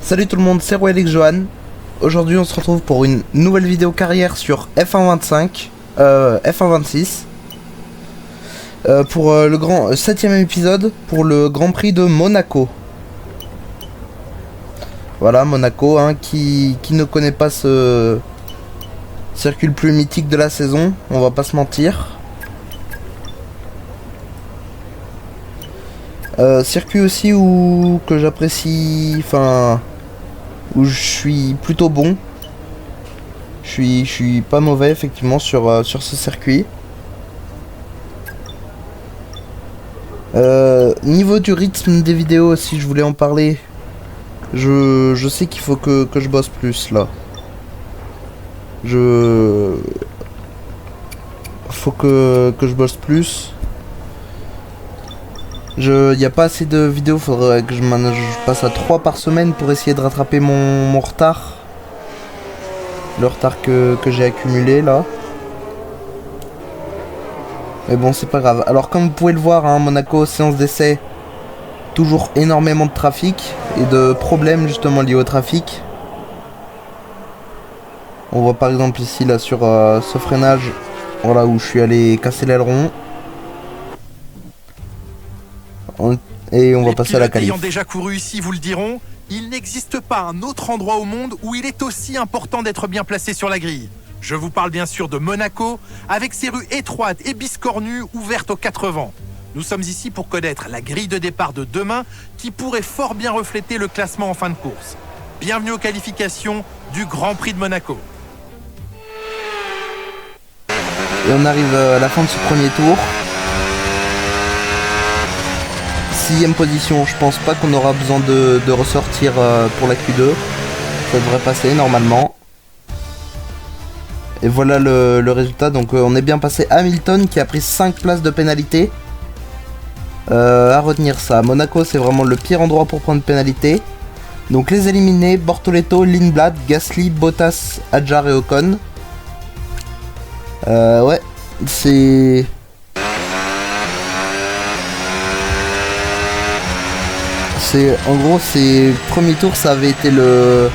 Salut tout le monde, c'est Royalix Johan. Aujourd'hui on se retrouve pour une nouvelle vidéo carrière sur F1.25, F1.26 pour le grand 7ème épisode pour le Grand Prix de Monaco. Voilà, Monaco, hein, qui ne connaît pas ce circuit le plus mythique de la saison, on va pas se mentir. Circuit aussi que j'apprécie, enfin où je suis plutôt bon. Je suis pas mauvais effectivement sur ce circuit. Niveau du rythme des vidéos, si je voulais en parler, je sais qu'il faut que je bosse plus là. Faut que je bosse plus. Il n'y a pas assez de vidéos, faudrait que je passe à 3 par semaine pour essayer de rattraper mon retard. Le retard que j'ai accumulé là. Mais bon, c'est pas grave. Alors comme vous pouvez le voir, hein, Monaco, séance d'essai, toujours énormément de trafic et de problèmes justement liés au trafic. On voit par exemple ici là sur ce freinage, voilà où je suis allé casser l'aileron. Et on va passer à la qualif. Les pilotes ayant déjà couru ici vous le diront, il n'existe pas un autre endroit au monde où il est aussi important d'être bien placé sur la grille. Je vous parle bien sûr de Monaco, avec ses rues étroites et biscornues ouvertes aux 4 vents. Nous sommes ici pour connaître la grille de départ de demain qui pourrait fort bien refléter le classement en fin de course. Bienvenue aux qualifications du Grand Prix de Monaco. Et on arrive à la fin de ce premier tour. 6ème position, je pense pas qu'on aura besoin de ressortir pour la Q2. Ça devrait passer normalement. Et voilà le résultat. Donc on est bien passé. Hamilton qui a pris 5 places de pénalité. À retenir ça. Monaco, c'est vraiment le pire endroit pour prendre pénalité. Donc les éliminés, Bortoleto, Lindblad, Gasly, Bottas, Hadjar et Ocon. Ouais, c'est... En gros, premier tour, ça avait été le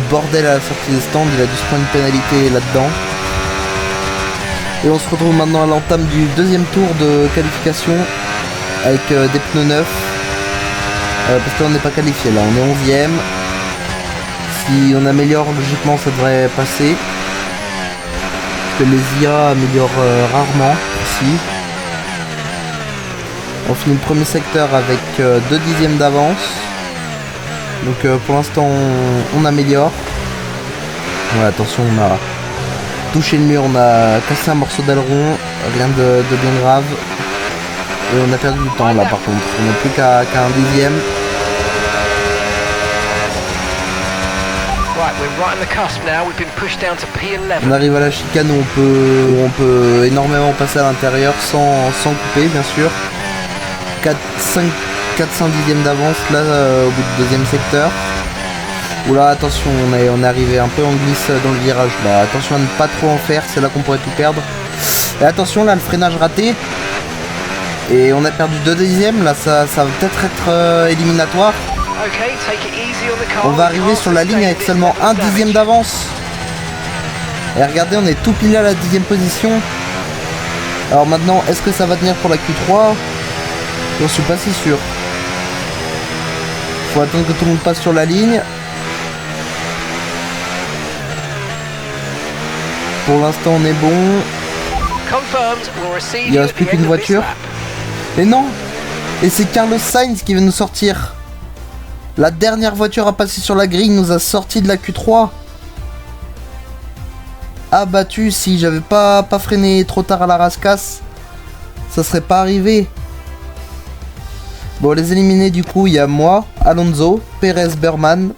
bordel à la sortie des stands. Il a dû se prendre une pénalité là-dedans. Et on se retrouve maintenant à l'entame du deuxième tour de qualification avec des pneus neufs. Parce qu'on n'est pas qualifié là, on est 11ème. Si on améliore, logiquement, ça devrait passer. Parce que les IA améliorent rarement ici. On finit le premier secteur avec 2 dixièmes d'avance. Donc pour l'instant on améliore. Ouais, attention, on a touché le mur, on a cassé un morceau d'aileron. Rien de bien grave. Et on a perdu du temps là par contre. On n'a plus qu'à un dixième. On arrive à la chicane où on peut énormément passer à l'intérieur sans couper bien sûr. 4-5 dixièmes d'avance là au bout du deuxième secteur. Oula, attention, on est arrivé un peu en glisse dans le virage là. Attention à ne pas trop en faire, c'est là qu'on pourrait tout perdre. Et attention là, le freinage raté. Et on a perdu 2 dixièmes, là ça va peut-être être éliminatoire. On va arriver sur la ligne avec seulement 1 dixième d'avance. Et regardez, on est tout pile à la 10ème position. Alors maintenant, est-ce que ça va tenir pour la Q3 ? J'en suis pas si sûr. Faut attendre que tout le monde passe sur la ligne. Pour l'instant on est bon. Il reste plus qu'une voiture. Et non. Et c'est Carlos Sainz qui va nous sortir. La dernière voiture à passer sur la grille nous a sorti de la Q3. Abattu, si j'avais pas freiné trop tard à la rascasse, ça serait pas arrivé. Bon, les éliminés du coup, il y a moi, Alonso, Perez, Berman.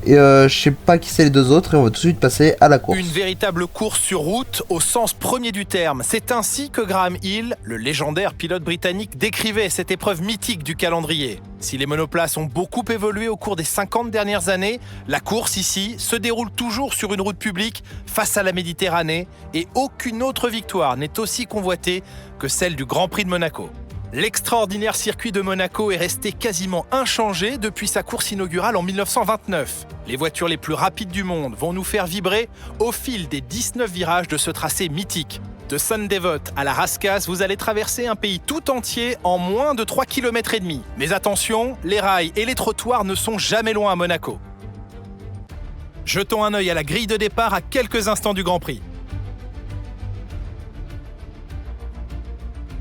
Et je sais pas qui c'est les deux autres. Et on va tout de suite passer à la course. Une véritable course sur route au sens premier du terme. C'est ainsi que Graham Hill, le légendaire pilote britannique, décrivait cette épreuve mythique du calendrier. Si les monoplaces ont beaucoup évolué au cours des 50 dernières années, la course ici se déroule toujours sur une route publique face à la Méditerranée. Et aucune autre victoire n'est aussi convoitée que celle du Grand Prix de Monaco. L'extraordinaire circuit de Monaco est resté quasiment inchangé depuis sa course inaugurale en 1929. Les voitures les plus rapides du monde vont nous faire vibrer au fil des 19 virages de ce tracé mythique. De Sainte-Dévote à la Rascasse, vous allez traverser un pays tout entier en moins de 3,5 km. Mais attention, les rails et les trottoirs ne sont jamais loin à Monaco. Jetons un œil à la grille de départ à quelques instants du Grand Prix.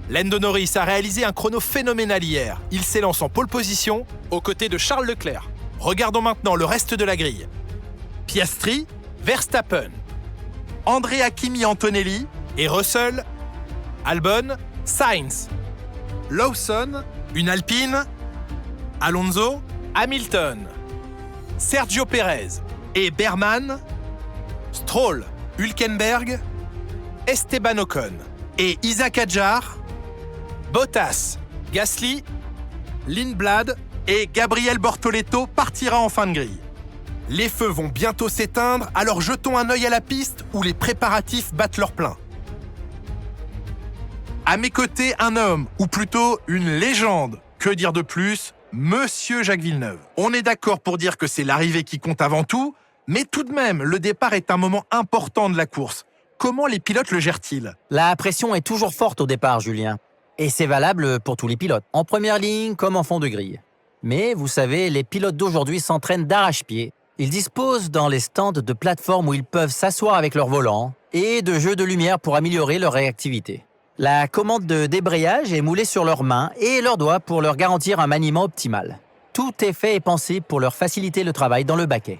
Lando Norris a réalisé un chrono phénoménal hier. Il s'élance en pole position aux côtés de Charles Leclerc. Regardons maintenant le reste de la grille. Piastri, Verstappen, Andrea Kimi Antonelli et Russell, Albon, Sainz, Lawson, une Alpine, Alonso, Hamilton, Sergio Perez et Berman, Stroll, Hülkenberg, Esteban Ocon et Isaac Hadjar, Bottas, Gasly, Lindblad et Gabriel Bortoleto partira en fin de grille. Les feux vont bientôt s'éteindre, alors jetons un œil à la piste où les préparatifs battent leur plein. À mes côtés, un homme, ou plutôt une légende. Que dire de plus ? Monsieur Jacques Villeneuve. On est d'accord pour dire que c'est l'arrivée qui compte avant tout, mais tout de même, le départ est un moment important de la course. Comment les pilotes le gèrent-ils ? La pression est toujours forte au départ, Julien. Et c'est valable pour tous les pilotes, en première ligne comme en fond de grille. Mais vous savez, les pilotes d'aujourd'hui s'entraînent d'arrache-pied. Ils disposent dans les stands de plateformes où ils peuvent s'asseoir avec leur volant et de jeux de lumière pour améliorer leur réactivité. La commande de débrayage est moulée sur leurs mains et leurs doigts pour leur garantir un maniement optimal. Tout est fait et pensé pour leur faciliter le travail dans le baquet.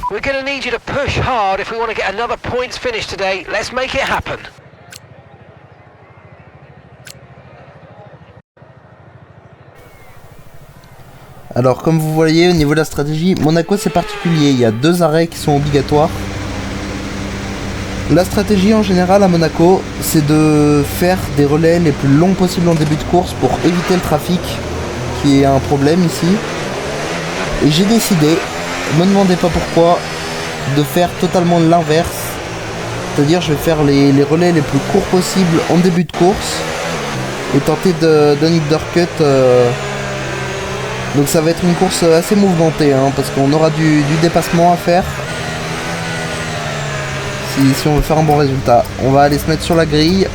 We're going to need you to push hard if we want to get another points finish today. Let's make it happen. Alors comme vous voyez au niveau de la stratégie, Monaco c'est particulier, il y a 2 arrêts qui sont obligatoires. La stratégie en général à Monaco, c'est de faire des relais les plus longs possibles en début de course pour éviter le trafic, qui est un problème ici. Et j'ai décidé, ne me demandez pas pourquoi, de faire totalement l'inverse. C'est-à-dire je vais faire les relais les plus courts possibles en début de course et tenter d'un undercut. Donc ça va être une course assez mouvementée, hein, parce qu'on aura du dépassement à faire. Si on veut faire un bon résultat, on va aller se mettre sur la grille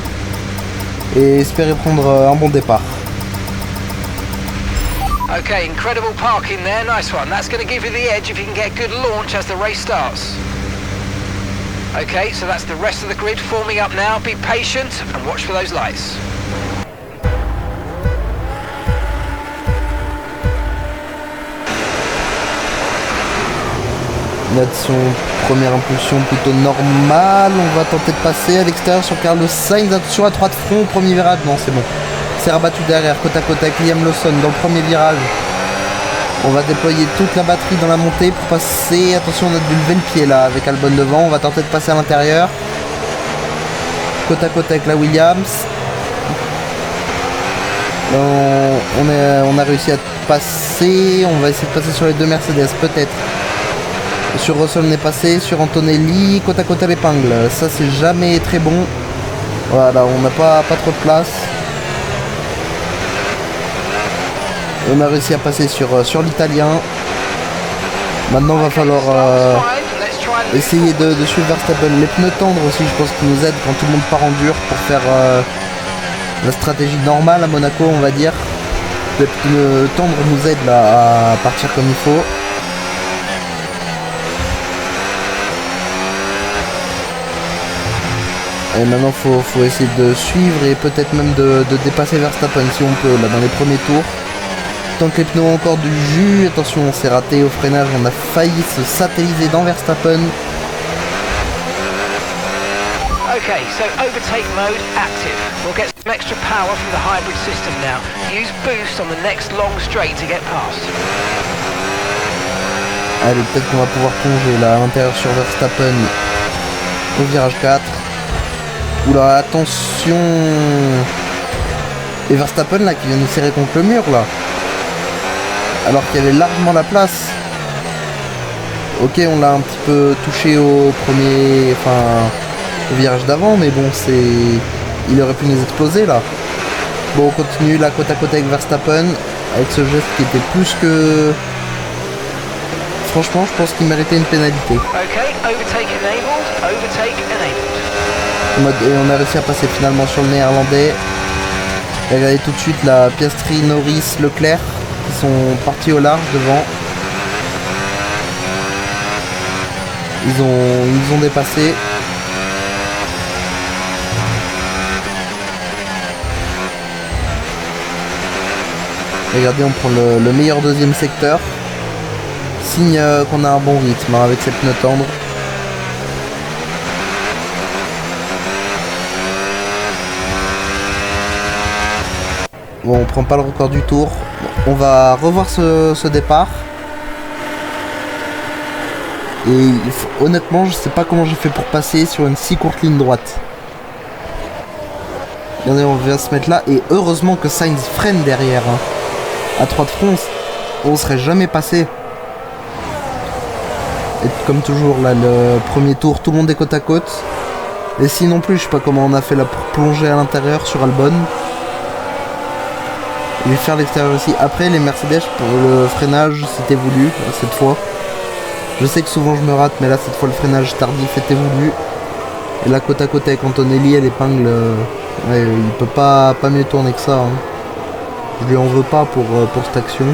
et espérer prendre un bon départ. Okay, incredible parking there, nice one. That's going to give you the edge if you can get a good launch as the race starts. Okay, so that's the rest of the grid forming up now. Be patient and watch for those lights. Nation, première impulsion plutôt normale. On va tenter de passer à l'extérieur sur Carlos Sainz. Attention à 3 de front, premier virage. Non, c'est bon. C'est rabattu derrière, côte à côte avec Liam Lawson dans le premier virage. On va déployer toute la batterie dans la montée pour passer. Attention, on a dû lever le pied là avec Albon devant. On va tenter de passer à l'intérieur. Côte à côte avec la Williams. On a réussi à passer. On va essayer de passer sur les 2 Mercedes, peut-être. Sur Russell on est passé, sur Antonelli, côte à côte à l'épingle. Ça c'est jamais très bon. Voilà, on n'a pas trop de place. On a réussi à passer sur l'italien. Maintenant il va falloir essayer de suivre Verstappen. Les pneus tendres aussi, je pense qu'ils nous aident quand tout le monde part en dur pour faire la stratégie normale à Monaco, on va dire. Les pneus tendres nous aident là, à partir comme il faut. Et maintenant faut essayer de suivre et peut-être même de dépasser Verstappen si on peut là dans les premiers tours. Tant que les pneus ont encore du jus, attention on s'est raté au freinage, on a failli se satelliser dans Verstappen. Okay, so overtake mode active. We'll get some extra power from the hybrid system now. Use boost on the next long straight to get past. Allez, peut-être qu'on va pouvoir plonger là à l'intérieur sur Verstappen au virage 4. Oula, attention. Et Verstappen là qui vient nous serrer contre le mur là. Alors qu'il y avait largement la place. Ok, on l'a un petit peu touché au premier. Enfin, au virage d'avant, mais bon, il aurait pu nous exploser là. Bon, on continue la côte à côte avec Verstappen, avec ce geste qui était plus que... Franchement, je pense qu'il méritait une pénalité. Okay, overtake enabled, overtake enabled. Et on a réussi à passer finalement sur le néerlandais. Et regardez tout de suite la Piastri, Norris, Leclerc qui sont partis au large devant. Ils ont dépassé. Regardez, on prend le meilleur deuxième secteur. Signe qu'on a un bon rythme hein, avec cette pneu tendre. Bon, on prend pas le record du tour. On va revoir ce départ. Et honnêtement, je sais pas comment j'ai fait pour passer sur une si courte ligne droite. Regardez, on vient se mettre là. Et heureusement que Sainz freine derrière. Hein. À 3 de France, on serait jamais passé. Et comme toujours, là, le premier tour, tout le monde est côte à côte. Et si non plus, je sais pas comment on a fait la plongée à l'intérieur sur Albon. Je vais faire l'extérieur aussi. Après, les Mercedes, pour le freinage, c'était voulu, cette fois. Je sais que souvent je me rate, mais là, cette fois, le freinage tardif était voulu. Et là, côte à côte avec Antonelli, elle épingle. Ouais, il peut pas mieux tourner que ça. Hein. Je lui en veux pas pour cette action.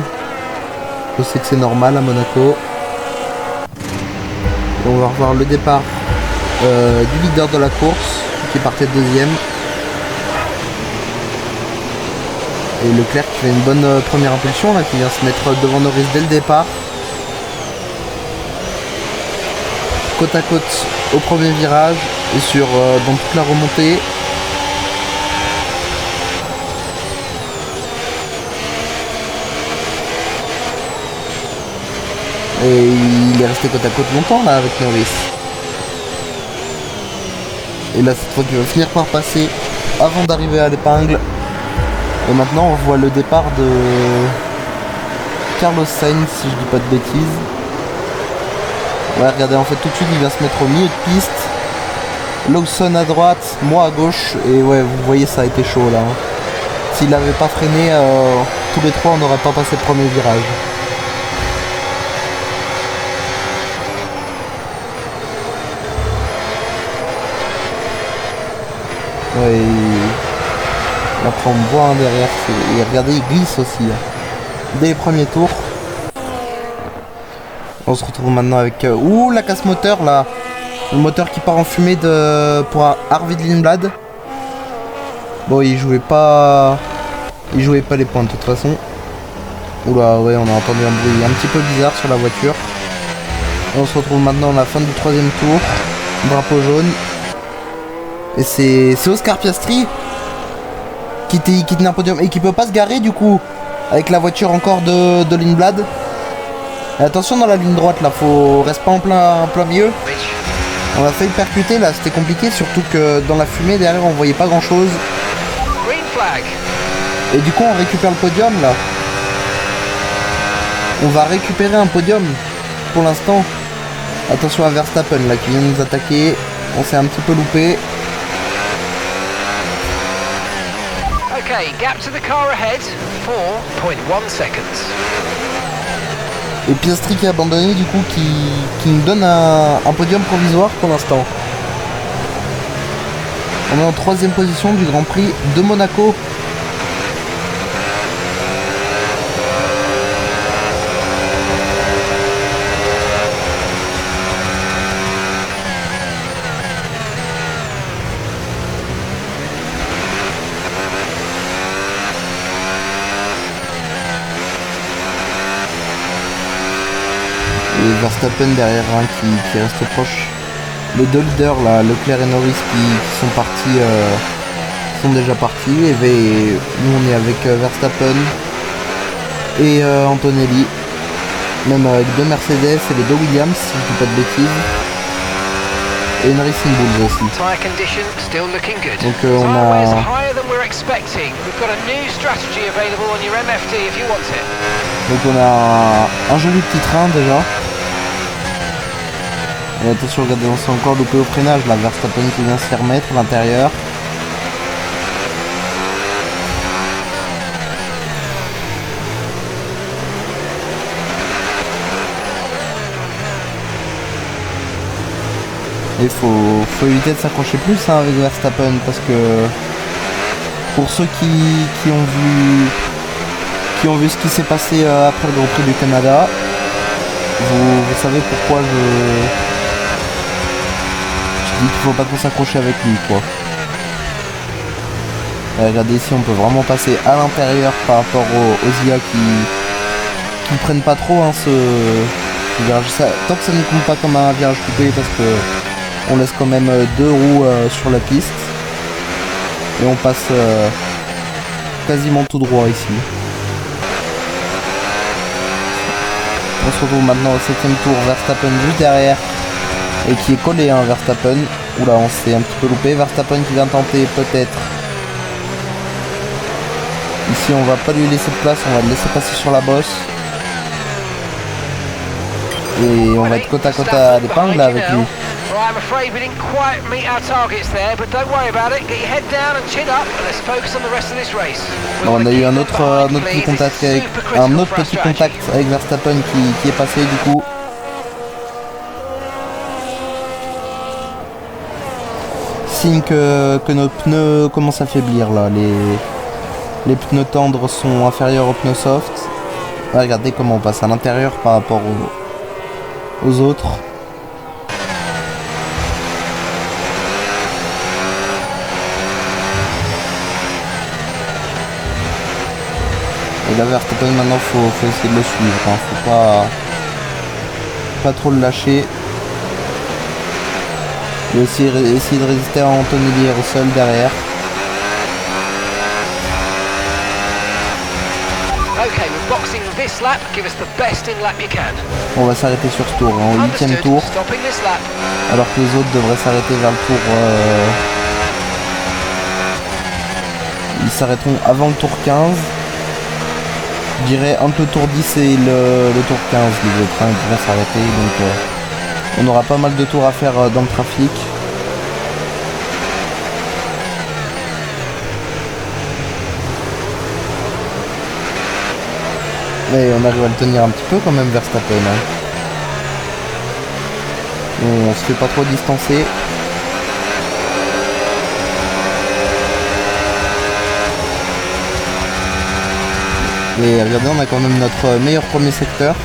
Je sais que c'est normal à Monaco. Et on va revoir le départ du leader de la course, qui partait deuxième. Et Leclerc qui fait une bonne première impulsion là, qui vient se mettre devant Norris dès le départ. Côte à côte au premier virage et dans toute la remontée. Et il est resté côte à côte longtemps là avec Norris. Et là cette fois qu'il va finir par passer avant d'arriver à l'épingle. Et maintenant on voit le départ de Carlos Sainz, si je dis pas de bêtises. Ouais, regardez, en fait tout de suite il vient se mettre au milieu de piste. Lawson à droite, moi à gauche. Et ouais, vous voyez, ça a été chaud là. Hein. S'il n'avait pas freiné, tous les trois on n'aurait pas passé le premier virage. Ouais, et après on me voit hein, derrière, et regardez, il glisse aussi hein. Dès les premiers tours. On se retrouve maintenant avec ouh, la casse moteur là, le moteur qui part en fumée pour Arvid Lindblad. Bon, il jouait pas les points de toute façon. Oula, ouais, on a entendu un bruit un petit peu bizarre sur la voiture. Et on se retrouve maintenant à la fin du troisième tour, drapeau jaune. Et c'est Oscar Piastri qui tenait un podium et qui peut pas se garer du coup avec la voiture encore de Lindblad. Et attention dans la ligne droite là, reste pas en plein milieu. On a failli percuter là, c'était compliqué, surtout que dans la fumée derrière on voyait pas grand chose. Et du coup on récupère le podium là. On va récupérer un podium pour l'instant. Attention à Verstappen là qui vient nous attaquer. On s'est un petit peu loupé. Okay, gap to the car ahead, 4.1 seconds. Et Piastri qui a abandonné du coup qui nous donne un podium provisoire pour l'instant. On est en 3ème position du Grand Prix de Monaco. Et Verstappen derrière qui reste proche. Les deux leaders là, Leclerc et Norris qui sont partis, sont déjà partis. Et nous on est avec Verstappen et Antonelli. Même avec deux Mercedes et les deux Williams, si je dis pas de bêtises. Et une Racing Bulls aussi. Donc on a... Donc on a un joli petit train déjà. Et attention, regardez, on s'est encore loupé au freinage là, Verstappen qui vient s'y remettre à l'intérieur. Et faut éviter de s'accrocher plus hein, avec Verstappen parce que pour ceux qui ont vu ce qui s'est passé après le Grand Prix du Canada, vous savez pourquoi je dis qu'il faut pas trop s'accrocher avec lui quoi. Regardez ici, on peut vraiment passer à l'intérieur par rapport aux IA qui ne prennent pas trop hein, ce virage. Tant que ça ne compte pas comme un virage coupé parce que on laisse quand même 2 roues sur la piste et on passe quasiment tout droit ici. On se retrouve maintenant au 7ème tour, Verstappen juste derrière et qui est collé hein, Verstappen. Oula, on s'est un petit peu loupé. Verstappen qui vient tenter peut-être. Ici on va pas lui laisser de place, on va le laisser passer sur la bosse. Et on va être côte à côte à l'épingle avec lui. I'm afraid we didn't quite meet our targets there, but don't worry about it. Get your head down and chin up, and let's focus on the rest of this race. On a eu un autre petit contact avec Verstappen qui est passé du coup. Signe que nos pneus commencent à faiblir là. Les pneus tendres sont inférieurs aux pneus soft. Ah, regardez comment on passe à l'intérieur par rapport aux autres. Et là Verstappen maintenant faut essayer de le suivre, hein. Faut pas trop le lâcher. Et aussi essayer de résister à Anthony Russell derrière. Okay, we're boxing this lap. Give us the best in lap you can. On va s'arrêter sur ce tour, hein, au 8ème tour. Stopping this lap. Alors que les autres devraient s'arrêter vers le tour... Ils s'arrêteront avant le tour 15. Je dirais entre le tour 10 et le tour 15, les autres hein, devraient s'arrêter. Donc on aura pas mal de tours à faire dans le trafic. Et on arrive à le tenir un petit peu quand même Verstappen. Hein. On se fait pas trop distancer. Et regardez, on a quand même notre meilleur premier secteur.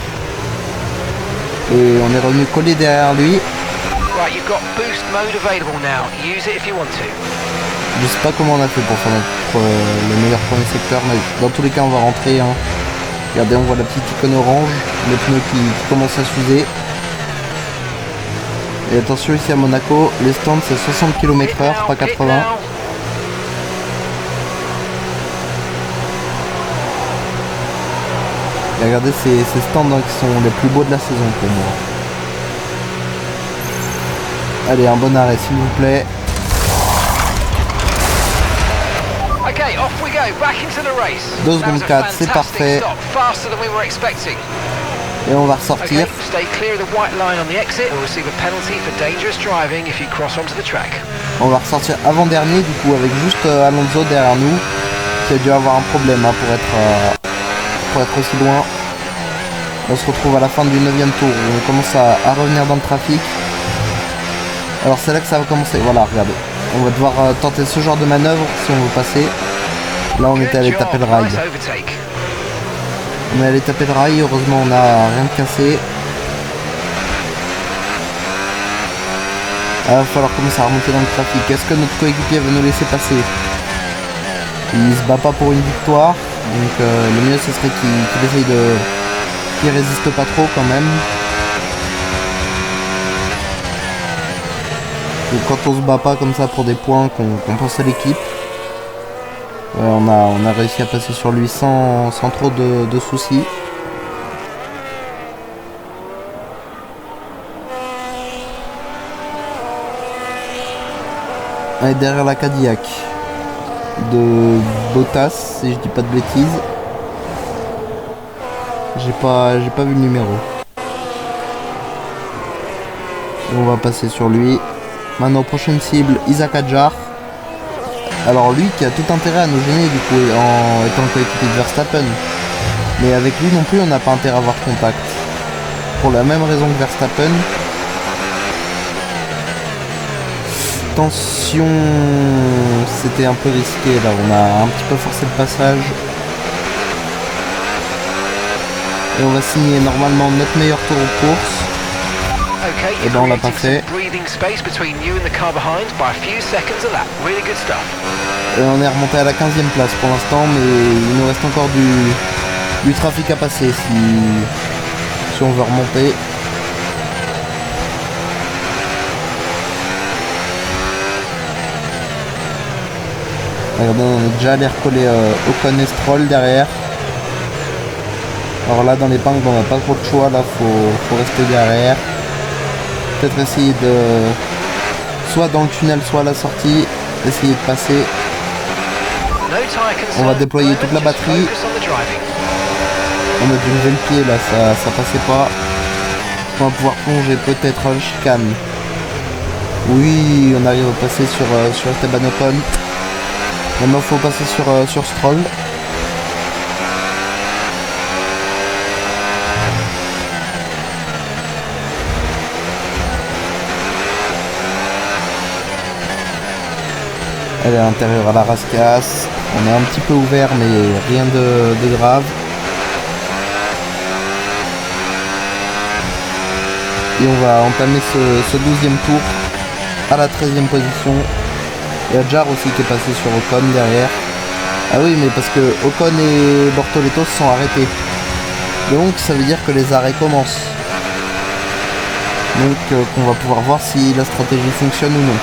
Et on est revenu coller derrière lui. Right, you've got boost mode available now. Use it if you want to. Je sais pas comment on a fait pour faire le meilleur premier secteur, mais dans tous les cas on va rentrer. Hein. Regardez, on voit la petite icône orange, les pneus qui commencent à s'user. Et attention ici à Monaco, les stands c'est 60 km/h, pas 80. Et regardez ces stands hein, qui sont les plus beaux de la saison pour moi. Allez, un bon arrêt s'il vous plaît. Okay, off we go, back into the race. 2 secondes 4, c'est parfait. Faster than we were expecting. Et on va ressortir. Okay, stay clear of the white line on the exit. We'll receive a penalty for dangerous driving if you cross onto the track. On va ressortir avant-dernier du coup avec juste Alonso derrière nous qui a dû avoir un problème hein, pour être aussi loin. On se retrouve à la fin du 9ème tour où on commence à revenir dans le trafic. Alors c'est là que ça va commencer. Voilà, regardez. On va devoir tenter ce genre de manœuvre si on veut passer. Là on était allé taper le rail. On est allé taper le rail, heureusement on n'a rien cassé. Il va falloir commencer à remonter dans le trafic. Est-ce que notre coéquipier va nous laisser passer? Il se bat pas pour une victoire. Donc le mieux ce serait qu'il essaye de... qu'il résiste pas trop quand même. Et quand on se bat pas comme ça pour des points qu'on pense à l'équipe, on a réussi à passer sur lui sans trop de soucis. Et derrière la Cadillac de Bottas, si je dis pas de bêtises. J'ai pas vu le numéro. On va passer sur lui. Maintenant, prochaine cible, Isaac Hadjar. Alors lui qui a tout intérêt à nous gêner du coup en étant le coéquipier de Verstappen. Mais avec lui non plus on n'a pas intérêt à avoir contact. Pour la même raison que Verstappen. Attention, c'était un peu risqué là, on a un petit peu forcé le passage. Et on va signer normalement notre meilleur tour de course. Et ben on l'a pas fait. Et on est remonté à la 15e place pour l'instant, mais il nous reste encore du trafic à passer si on veut remonter. Regardez, on est déjà allé recoller Ocon et Stroll derrière. Alors là dans les pingles on n'a pas trop de choix, là faut rester derrière. Peut-être essayer de soit dans le tunnel soit à la sortie, essayer de passer. On va déployer toute la batterie. On a dû lever le pied là, ça passait pas. On va pouvoir plonger peut-être à la chicane. Oui, on arrive à passer sur Esteban Ocon. Maintenant il faut passer sur Stroll. Elle est à l'intérieur à la rascasse. On est un petit peu ouvert mais rien de grave. Et on va entamer ce 12e tour à la 13e position. Et Hadjar aussi qui est passé sur Ocon derrière. Ah oui mais parce que Ocon et Bortoleto se sont arrêtés. Donc ça veut dire que les arrêts commencent. Donc on va pouvoir voir si la stratégie fonctionne ou non.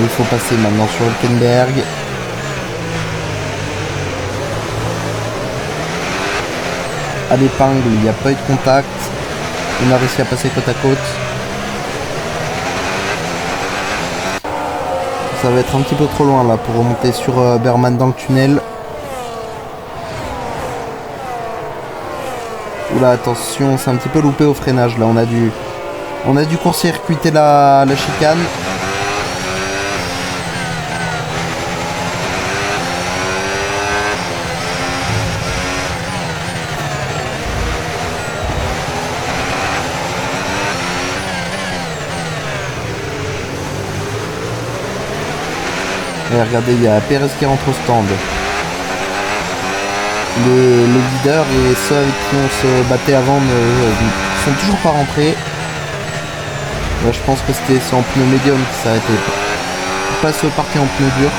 Il faut passer maintenant sur Hülkenberg. À l'épingle, il n'y a pas eu de contact. On a réussi à passer côte à côte. Ça va être un petit peu trop loin là pour remonter sur Berman dans le tunnel. Oula, attention, c'est un petit peu loupé au freinage là. On a dû court-circuiter la chicane. Et regardez, il y a Perez qui rentre au stand. Les leaders et ceux avec qui on se battait avant ne sont toujours pas rentrés. Là, je pense que c'était en pneu médium qui s'arrêtait. Pas ceux partis en pneu dur.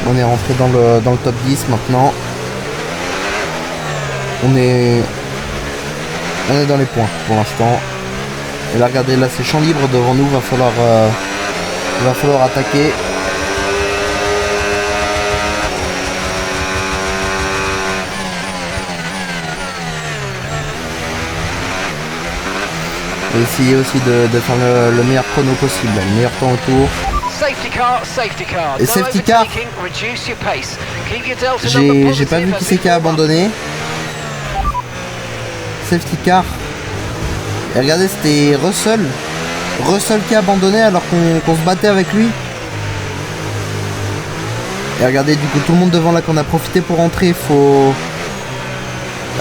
On est rentré dans le top 10 maintenant. On est dans les points pour l'instant. Et là regardez, là c'est champ libre devant nous, va falloir attaquer. Et essayer aussi de faire le meilleur chrono possible, le meilleur temps au tour. Et safety car, j'ai pas vu qui c'est qui a abandonné. Safety car. Et regardez, c'était Russell qui a abandonné alors qu'on se battait avec lui. Et regardez, du coup tout le monde devant là qu'on a profité pour rentrer. Faut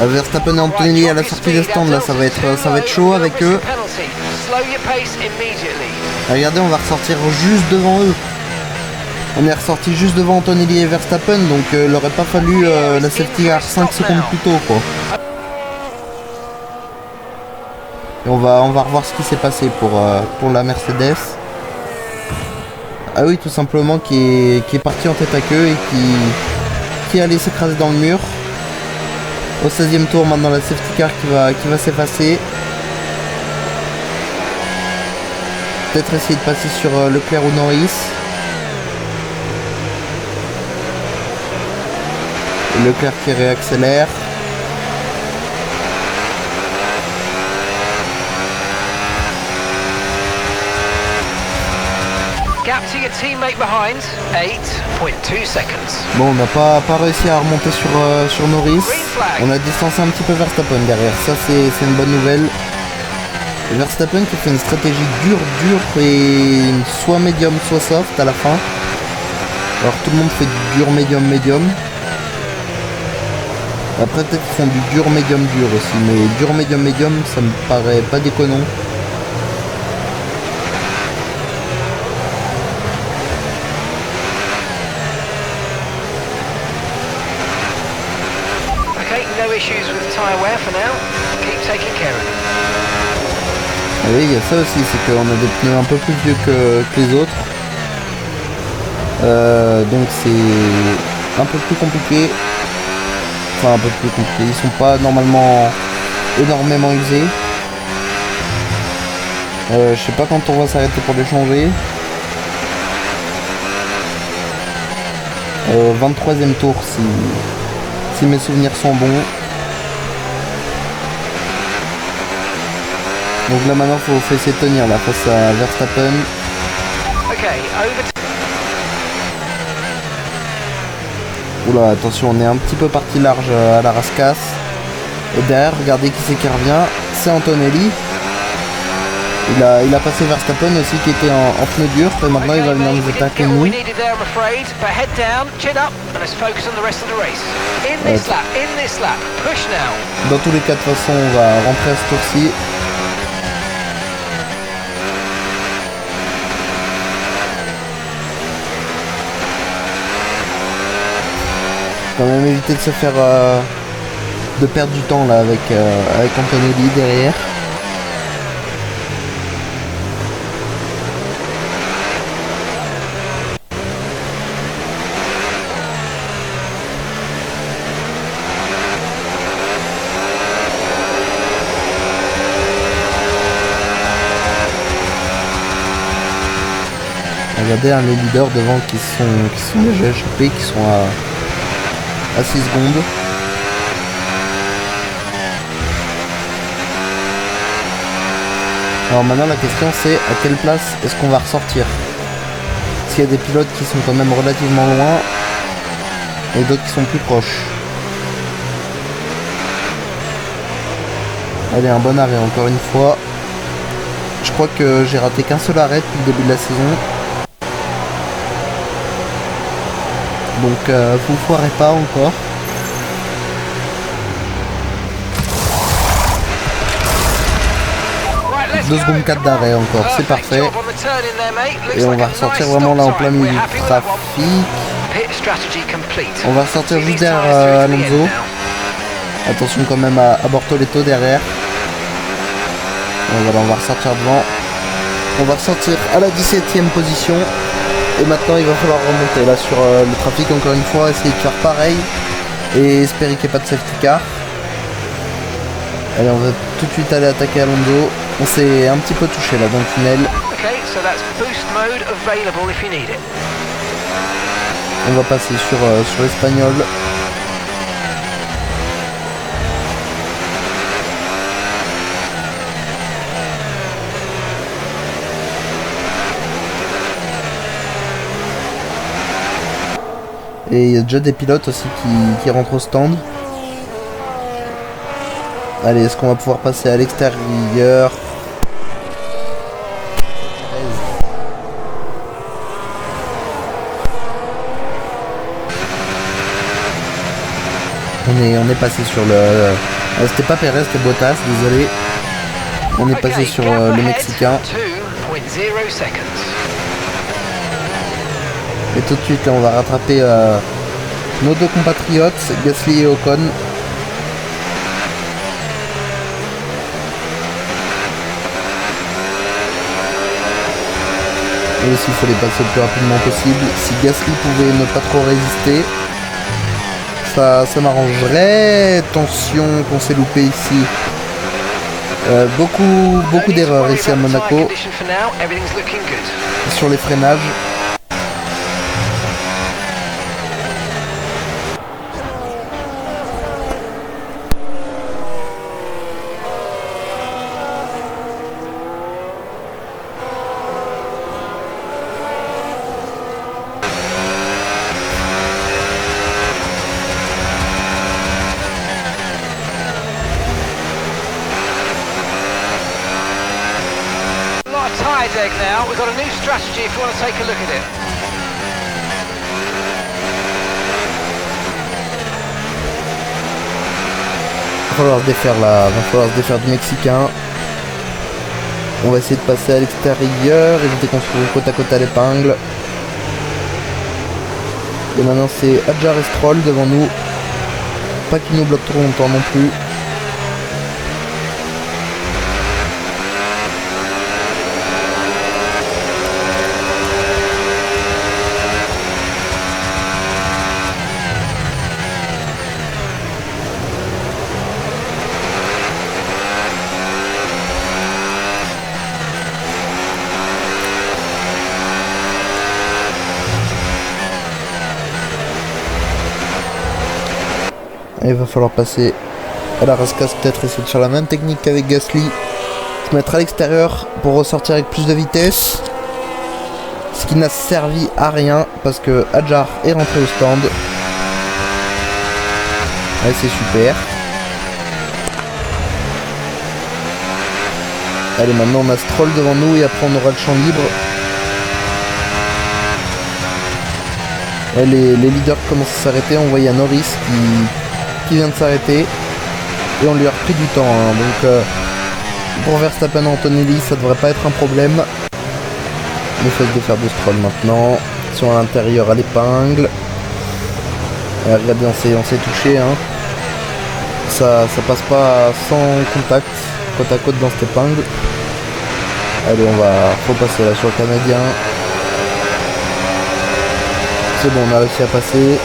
Verstappen et Antonelli à la sortie des stands là, ça va être chaud avec eux. Regardez, on va ressortir juste devant eux. On est ressorti juste devant Antonelli et Verstappen, donc il n'aurait pas fallu la safety car 5 secondes plus tôt quoi. Et on va revoir ce qui s'est passé pour la Mercedes. Ah oui, tout simplement qui est parti en tête à queue et qui allait s'écraser dans le mur. Au 16e tour maintenant la safety car qui va s'effacer. Peut-être essayer de passer sur Leclerc ou Norris. Leclerc qui réaccélère. Gap to your teammate behind, 8.2 seconds. Bon, on n'a pas réussi à remonter sur Norris. On a distancé un petit peu Verstappen derrière. Ça, c'est une bonne nouvelle. Verstappen qui fait une stratégie dure et soit médium, soit soft à la fin. Alors tout le monde fait du dur, médium. Après peut-être qu'ils font du dur, médium aussi. Mais dur, médium, ça me paraît pas déconnant. No issues with tyre wear for now. Keep taking care of it. Ah oui, il y a ça aussi, c'est qu'on a des pneus un peu plus vieux que les autres. Donc c'est un peu plus compliqué. Enfin un peu plus compliqué. Ils sont pas normalement énormément usés. Je sais pas quand on va s'arrêter pour les changer. 23e tour si mes souvenirs sont bons. Donc là maintenant faut essayer de tenir là face à Verstappen. Okay, over. Oula, attention, on est un petit peu parti large à la rascasse. Et derrière, regardez qui c'est qui revient. C'est Antonelli. Il a passé Verstappen aussi qui était en pneu dur. Et maintenant il va venir nous attaquer nous. Dans tous les cas de toute façon on va rentrer à ce tour-ci. Quand même éviter de se faire de perdre du temps là avec Antonelli derrière. Regardez hein, les leaders devant qui sont déjà échappés, qui sont à 6 secondes. Alors maintenant la question c'est à quelle place est-ce qu'on va ressortir. Parce qu'il y a des pilotes qui sont quand même relativement loin et d'autres qui sont plus proches. Allez, un bon arrêt encore une fois. Je crois que j'ai raté qu'un seul arrêt depuis le début de la saison. Donc vous foirez pas encore. Right, 2 secondes 4 d'arrêt encore, c'est parfait. Et on va ressortir vraiment là en plein milieu du trafic. On va ressortir juste derrière Alonso. Attention quand même à Bortoletto derrière. Et voilà, on va ressortir devant. On va ressortir à la 17e position. Et maintenant il va falloir remonter là sur le trafic encore une fois, essayer de faire pareil. Et espérer qu'il n'y ait pas de safety car. Allez, on va tout de suite aller attaquer Alonso. On s'est un petit peu touché là dans le tunnel. On va passer sur l'Espagnol. Et il y a déjà des pilotes aussi qui rentrent au stand. Allez, est-ce qu'on va pouvoir passer à l'extérieur? On est passé sur le... c'était pas Perez, c'était Bottas, désolé. On est passé sur le Mexicain. Et tout de suite là on va rattraper nos deux compatriotes, Gasly et Ocon. Et aussi il faut les passer le plus rapidement possible. Si Gasly pouvait ne pas trop résister, ça m'arrangerait. Attention qu'on s'est loupé ici. Beaucoup d'erreurs ici à Monaco. Sur les freinages. now. We've got a new strategy if you want to take a look at it. Va falloir se défaire là, va falloir se défaire du Mexicain. On va essayer de passer à l'extérieur, éviter qu'on se trouve côte à côte à l'épingle. Et maintenant c'est Hadjar et Stroll devant nous. Pas qu'ils nous bloquent trop longtemps non plus. Et il va falloir passer à la rascasse, peut-être essayer de faire la même technique qu'avec Gasly. Se mettre à l'extérieur pour ressortir avec plus de vitesse. Ce qui n'a servi à rien parce que Hadjar est rentré au stand. Ouais, c'est super. Allez, maintenant on a Stroll devant nous et après on aura le champ libre. Et les leaders commencent à s'arrêter. On voit il y a Norris qui vient de s'arrêter et on lui a repris du temps, hein. Donc pour Verstappen Antonelli ça devrait pas être un problème. Il faut se défaire de Stroll maintenant. Ils sont à l'intérieur à l'épingle. Regardez, on s'est touché, hein. Ça passe pas sans contact côte à côte dans cette épingle. Allez, faut passer là sur le Canadien. C'est bon, on a réussi à passer.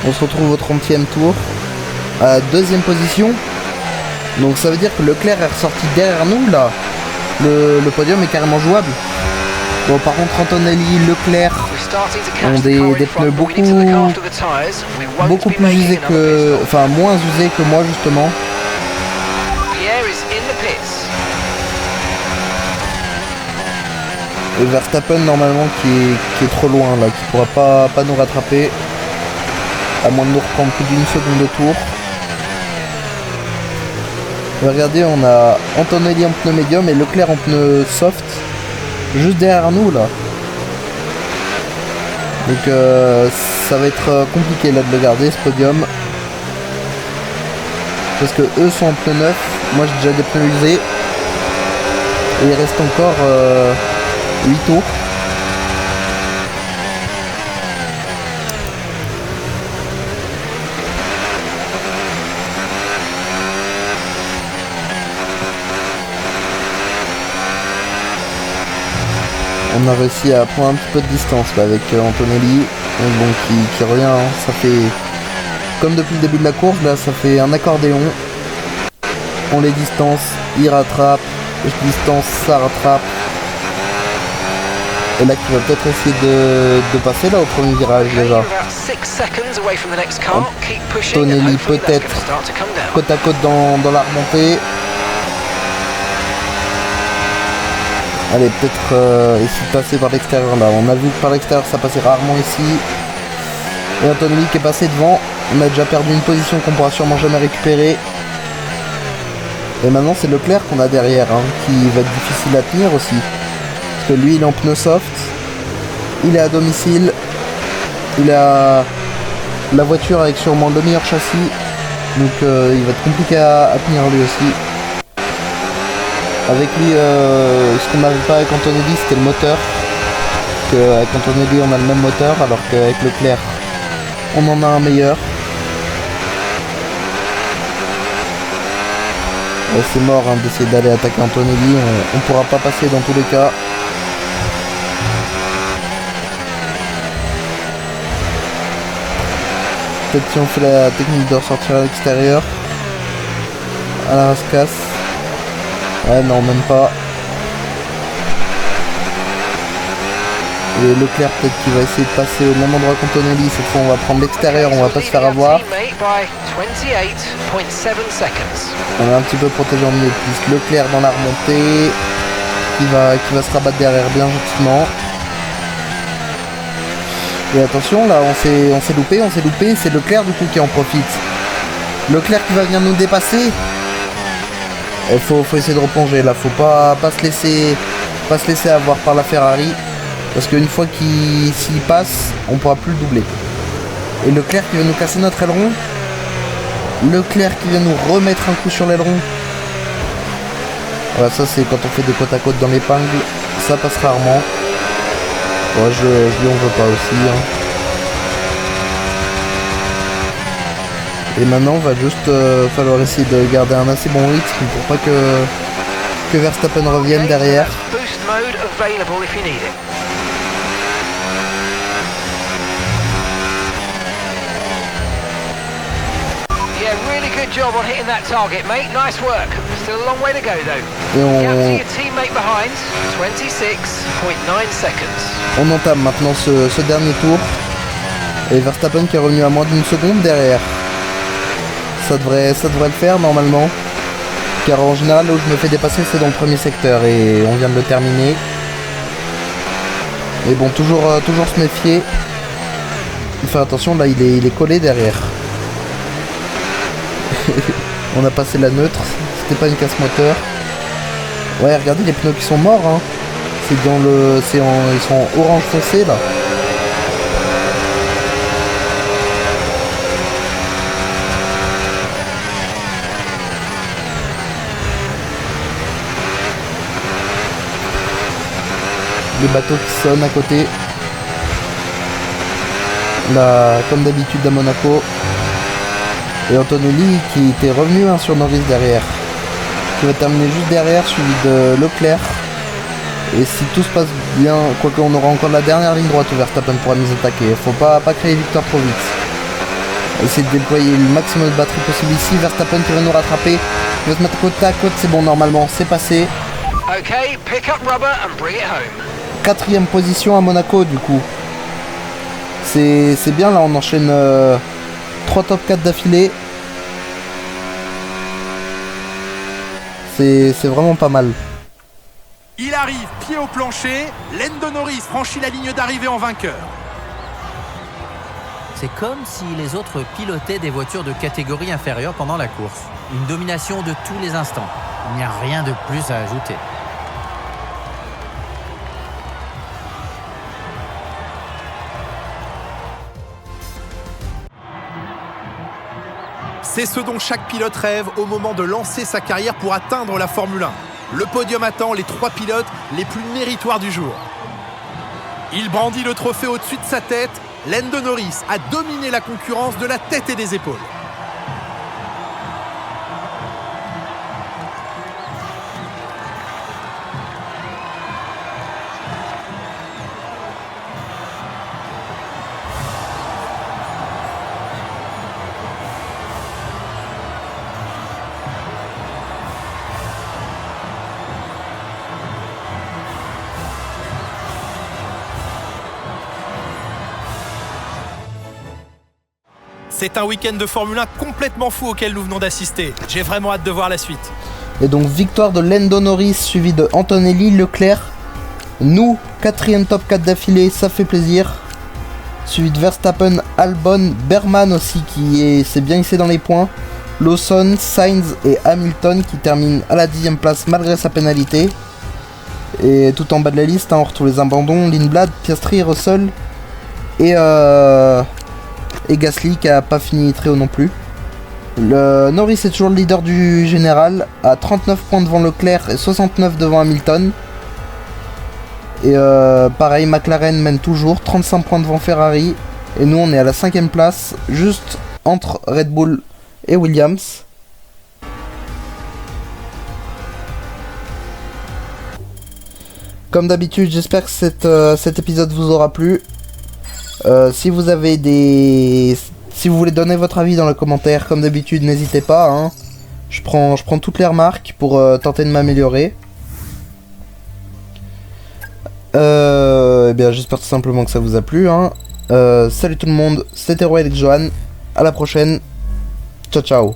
On se retrouve au 30e tour, à la 2ème position. Donc ça veut dire que Leclerc est ressorti derrière nous là. Le podium est carrément jouable. Bon, par contre Antonelli, Leclerc ont des pneus beaucoup plus usés que... Enfin moins usés que moi justement. Et Verstappen normalement qui est trop loin là, qui pourra pas nous rattraper. À moins de nous reprendre plus d'une seconde de tour. Et regardez, on a Antonelli en pneu médium et Leclerc en pneu soft. Juste derrière nous là. Donc ça va être compliqué là de le garder ce podium. Parce que eux sont en pneu neuf. Moi j'ai déjà des pneus usés. Et il reste encore 8 tours. On a réussi à prendre un petit peu de distance là, avec Antonelli, bon, qui revient, hein. Ça fait comme depuis le début de la course, là ça fait un accordéon. On les distance, il rattrape, je distance, ça rattrape. Et là qui va peut-être essayer de passer là au premier virage déjà. Antonelli peut-être côte à côte dans la remontée. Allez, peut-être essayer de passer par l'extérieur là. On a vu que par l'extérieur ça passait rarement ici. Et Antonelli qui est passé devant. On a déjà perdu une position qu'on pourra sûrement jamais récupérer. Et maintenant c'est Leclerc qu'on a derrière, hein, qui va être difficile à tenir aussi. Parce que lui il est en pneu soft. Il est à domicile. Il a la voiture avec sûrement le meilleur châssis. Donc il va être compliqué à tenir lui aussi. Avec lui, ce qu'on n'avait pas avec Antonelli, c'était le moteur. Avec Antonelli, on a le même moteur, alors qu'avec Leclerc, on en a un meilleur. C'est mort, hein, d'essayer d'aller attaquer Antonelli, on pourra pas passer dans tous les cas. Peut-être si on fait la technique de ressortir à l'extérieur, à la rascasse. Ouais, non, même pas. Et Leclerc peut-être qu'il va essayer de passer au même endroit qu'Antonelli. Cette fois on va prendre l'extérieur, on va pas se faire avoir. On est un petit peu protégé en milieu de piste. Leclerc dans la remontée, qui va se rabattre derrière bien gentiment. Et attention là, on s'est loupé, c'est Leclerc du coup qui en profite. Leclerc qui va venir nous dépasser. Il faut essayer de replonger là, faut pas se laisser avoir par la Ferrari. Parce qu'une fois s'il passe, on pourra plus le doubler. Et Leclerc qui vient nous casser notre aileron. Leclerc qui vient nous remettre un coup sur l'aileron. Voilà, ça c'est quand on fait des côte à côte dans l'épingle. Ça passe rarement. Ouais, je lui en veux pas aussi. Hein. Et maintenant, va juste falloir essayer de garder un assez bon rythme pour pas que Verstappen revienne derrière. Boost mode available if you need it. Yeah, really good job on hitting that target, mate. Nice work. Still a long way to go, though. Et Gap to your teammate behind, 26.9 seconds. on entame maintenant ce dernier tour. Et Verstappen qui est revenu à moins d'une seconde derrière. Ça devrait le faire normalement. Car en général, là où je me fais dépasser, c'est dans le premier secteur. Et on vient de le terminer. Et bon, toujours se méfier. Faire attention, là, il est collé derrière. On a passé la neutre. C'était pas une casse moteur. Ouais, regardez les pneus qui sont morts. Hein. Ils sont en orange foncé, là. Les bateaux qui sonnent à côté. Là, comme d'habitude à Monaco. Et Antonelli qui était revenu sur Norris derrière. Qui va terminer juste derrière, suivi de Leclerc. Et si tout se passe bien, quoique on aura encore la dernière ligne droite où Verstappen pourra nous attaquer. Faut pas créer victoire trop vite. Essayer de déployer le maximum de batterie possible ici. Verstappen qui va nous rattraper. Il va se mettre côte à côte, c'est bon normalement, c'est passé. Okay, pick up rubber and bring it home. 4ème position à Monaco du coup. C'est bien là, on enchaîne 3 top 4 d'affilée. C'est vraiment pas mal. Il arrive pied au plancher, Lando Norris franchit la ligne d'arrivée en vainqueur. C'est comme si les autres pilotaient des voitures de catégorie inférieure pendant la course. Une domination de tous les instants. Il n'y a rien de plus à ajouter. C'est ce dont chaque pilote rêve au moment de lancer sa carrière pour atteindre la Formule 1. Le podium attend les 3 pilotes les plus méritoires du jour. Il brandit le trophée au-dessus de sa tête. Lando Norris a dominé la concurrence de la tête et des épaules. C'est un week-end de Formule 1 complètement fou auquel nous venons d'assister. J'ai vraiment hâte de voir la suite. Et donc victoire de Lando Norris suivi de Antonelli, Leclerc. Nous, 4ème top 4 d'affilée, ça fait plaisir. Suivi de Verstappen, Albon, Berman aussi qui s'est bien hissé dans les points. Lawson, Sainz et Hamilton qui terminent à la 10ème place malgré sa pénalité. Et tout en bas de la liste, on retrouve les abandons, Lindblad, Piastri, Russell et Gasly qui a pas fini très haut non plus. Le Norris est toujours le leader du général à 39 points devant Leclerc et 69 devant Hamilton. Et pareil, McLaren mène toujours 35 points devant Ferrari. Et nous on est à la 5ème place, juste entre Red Bull et Williams. Comme d'habitude, j'espère que cet épisode vous aura plu. Si vous voulez donner votre avis dans les commentaires, comme d'habitude, n'hésitez pas. Hein. Je prends toutes les remarques pour tenter de m'améliorer. Eh bien, j'espère tout simplement que ça vous a plu. Hein. Salut tout le monde, c'était Roy avec Johan. À la prochaine. Ciao ciao.